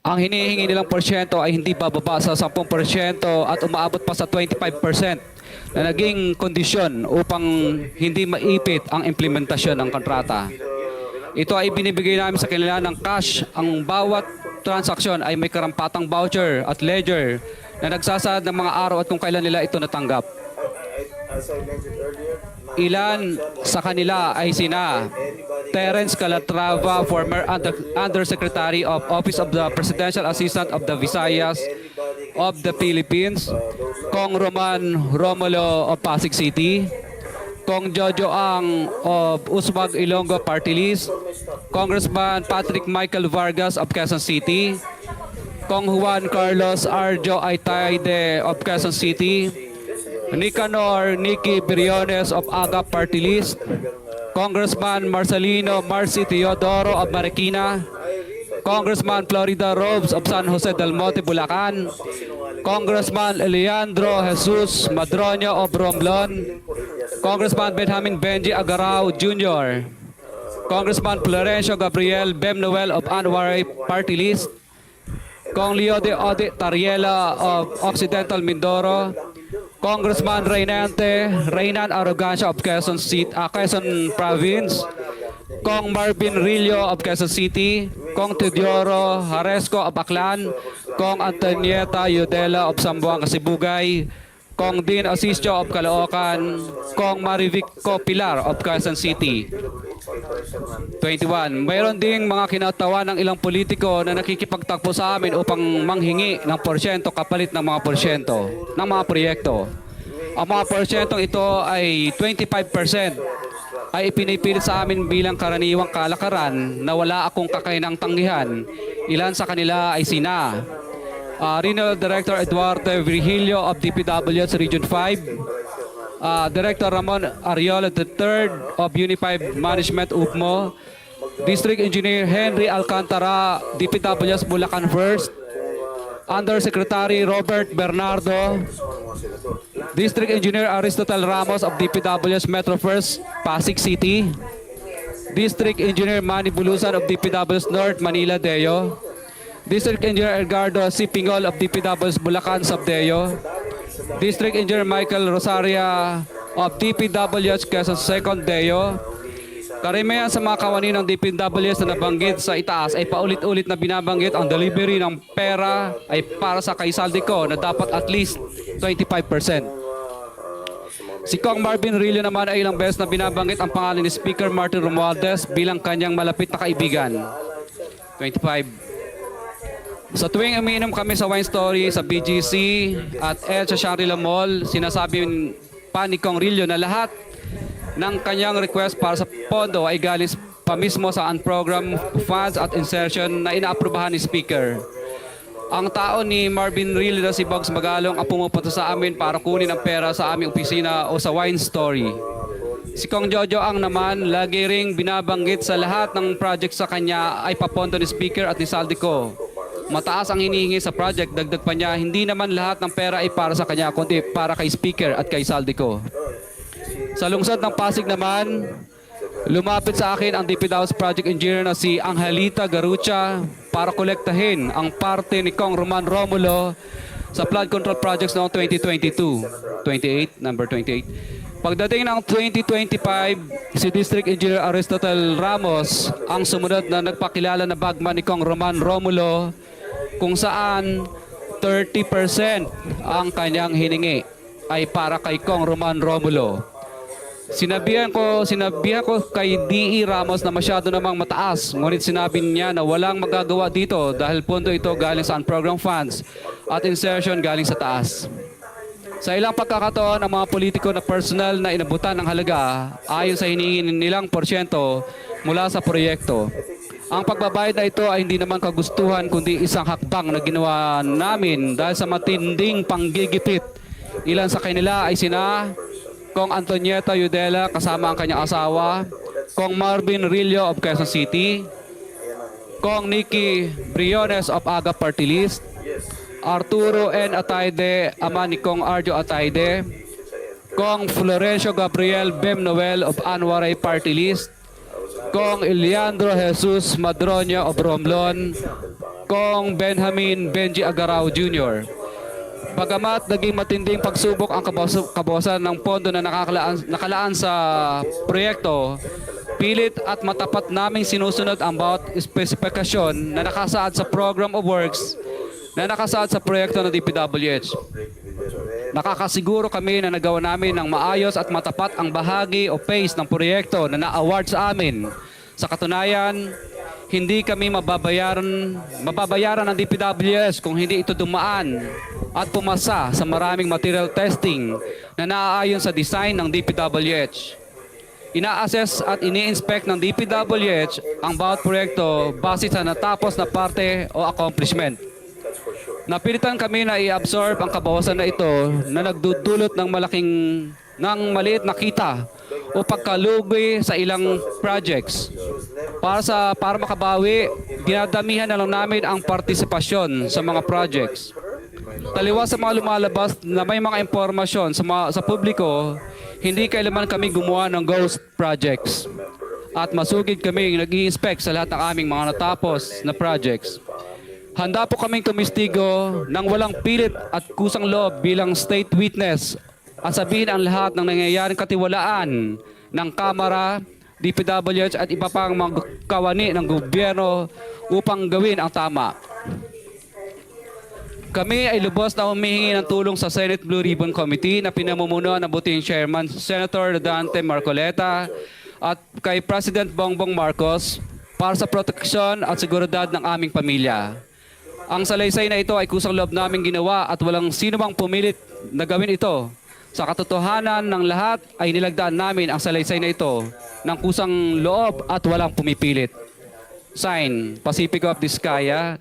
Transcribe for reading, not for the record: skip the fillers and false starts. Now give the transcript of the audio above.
ang hinihingi nilang porsyento ay hindi bababa sa 10% at umaabot pa sa 25% na naging kondisyon upang hindi maipit ang implementasyon ng kontrata. Ito ay binibigay namin sa kanila ng cash. Ang bawat transaksyon ay may karampatang voucher at ledger na nagsasaad ng mga araw at kung kailan nila ito natanggap. Ilan sa kanila ay sina Terence Calatrava, former Undersecretary of Office of the Presidential Assistant of the Visayas of the Philippines, Kong Roman Romulo of Pasig City, Kong Jojo Ang of Uswag Ilonggo Party List, Congressman Patrick Michael Vargas of Quezon City, Kong Juan Carlos Arjo Aitaide of Quezon City, Nicanor Nicky Briones of AGA Party List, Congressman Marcelino Marci Teodoro of Marikina, Congressman Florida Robes of San Jose del Monte, Bulacan, Congressman Leandro Jesus Madroño of Romblon, Congressman Benjamin Benji Agarao Jr., Congressman Florencio Gabriel Bem Noel of Anwaray Party List, Kong Leo de Ode Tariela of Occidental Mindoro, Congressman Reynan Arrogancia of Quezon Province, Kong Marvin Rillo of Quezon City, Kong Teodoro Haresco of Aklan, Kong Antonieta Yudela of Sambuanga, Sibugay, Kong Dean Asisio of Caloocan, Kong Marivico Pilar of Quezon City. 21. Mayroon ding mga kinatawa ng ilang politiko na nakikipagtakbo sa amin upang manghingi ng porsyento kapalit ng mga porsyento ng mga proyekto. Ang mga porsyentong ito ay 25% ay ipinipilit sa amin bilang karaniwang kalakaran na wala akong kakainang tanggihan. Ilan sa kanila ay sina Regional Director Eduardo Virgilio of DPW's Region 5, Director Ramon Ariola III of Unified Management UPMO, District Engineer Henry Alcantara, DPW's Bulacan First, Undersecretary Robert Bernardo, District Engineer Aristotle Ramos of DPW's Metro First, Pasig City, District Engineer Manny Bulusan of DPW's North Manila Deo, District Engineer Edgardo C. Pingol of DPW's Bulacan Subdeo, District Engineer Michael Rosaria of DPW's Quezon Second Deo. Karamihan sa mga kawani ng DPWs na nabanggit sa itaas ay paulit-ulit na binabanggit ang delivery ng pera ay para sa kaisaldi ko na dapat at least 25%. Si Kong Marvin Rillo naman ay ilang beses na binabanggit ang pangalan ni Speaker Martin Romualdez bilang kanyang malapit na kaibigan. 25. Sa tuwing umiinom kami sa Wine Story, sa BGC at sa Shangri-La Mall, sinasabi pa ni Kong Rillo na lahat ng kanyang request para sa pondo ay galing pa mismo sa unprogrammed funds at insertion na inaaprubahan ni Speaker. Ang tao ni Marvin Rillo na si Bogs Magalong ang pumupunta sa amin para kunin ang pera sa aming opisina o sa Wine Story. Si Kong Jojo Ang naman, lagi ring binabanggit sa lahat ng project sa kanya ay papondo ni Speaker at ni Saldico. Mataas ang hinihingi sa project, dagdag pa niya, hindi naman lahat ng pera ay para sa kanya, kundi para kay Speaker at kay Saldico. Sa lungsod ng Pasig naman, lumapit sa akin ang DPW's project engineer na si Angelita Garucha para kolektahin ang parte ni Kong Roman Romulo sa flood control projects noong 2022. 28, number 28. Pagdating ng 2025, si District Engineer Aristotle Ramos ang sumunod na nagpakilala na bagman ni Kong Roman Romulo kung saan 30% ang kanyang hiningi ay para kay Kong Roman Romulo. Sinabihan ko kay D.E. Ramos na masyado namang mataas, ngunit sinabi niya na walang magagawa dito dahil pondo ito galing sa unprogrammed funds at insertion galing sa taas. Sa ilang pagkakataon, ang mga politiko na personal na inabutan ng halaga ayon sa hiningi nilang porsyento mula sa proyekto. Ang pagbabayad na ito ay hindi naman kagustuhan kundi isang hakbang na ginawa namin dahil sa matinding panggigipit. Ilan sa kanila ay sina Kong Antonieta Yudela kasama ang kanyang asawa, Kong Marvin Rillo of Quezon City, Kong Nicky Briones of AGA Party List, Arturo N. Ataide, ama ni Kong Arjo Ataide, Kong Florencio Gabriel Bem Noel of Anwaray Party List, Kong Leandro Jesus Madroño of Romblon, Kong Benjamin Benji Agarao Jr. Bagamat naging matinding pagsubok ang kabawasan ng pondo na nakalaan sa proyekto, pilit at matapat naming sinusunod ang bawat espesifikasyon na nakasaad sa Program of Works na nakasaad sa proyekto ng DPWH. Nakakasiguro kami na nagawa namin ng maayos at matapat ang bahagi o phase ng proyekto na na-award sa amin. Sa katunayan, hindi kami mababayaran ng DPWH kung hindi ito dumaan at pumasa sa maraming material testing na naaayon sa design ng DPWH. Ina-assess at ini-inspect ng DPWH ang bawat proyekto base sa natapos na parte o accomplishment. Napilitan kami na i-absorb ang kabawasan na ito na nagdudulot ng maliit na kita o pagkalugi sa ilang projects. Para makabawi, dinadamihan na lang namin ang partisipasyon sa mga projects. Taliwas sa mga lumalabas na may mga impormasyon sa publiko, hindi kailanman kami gumawa ng ghost projects. At masugid kami nag-i-inspect sa lahat ng aming mga natapos na projects. Handa po kaming tumistigo ng walang pilit at kusang loob bilang state witness at sabihin ang lahat ng nangyayaring katiwalaan ng Kamara, DPWH at iba pang mga kawani ng gobyerno upang gawin ang tama. Kami ay lubos na humihingi ng tulong sa Senate Blue Ribbon Committee na pinamumunuan ng buting Chairman Senator Dante Marcoleta at kay President Bongbong Marcos para sa proteksyon at seguridad ng aming pamilya. Ang salaysay na ito ay kusang loob namin ginawa at walang sino mang pumilit na gawin ito. Sa katotohanan ng lahat ay nilagdaan namin ang salaysay na ito ng kusang loob at walang pumipilit. Sign, Pacifico of Vizcaya,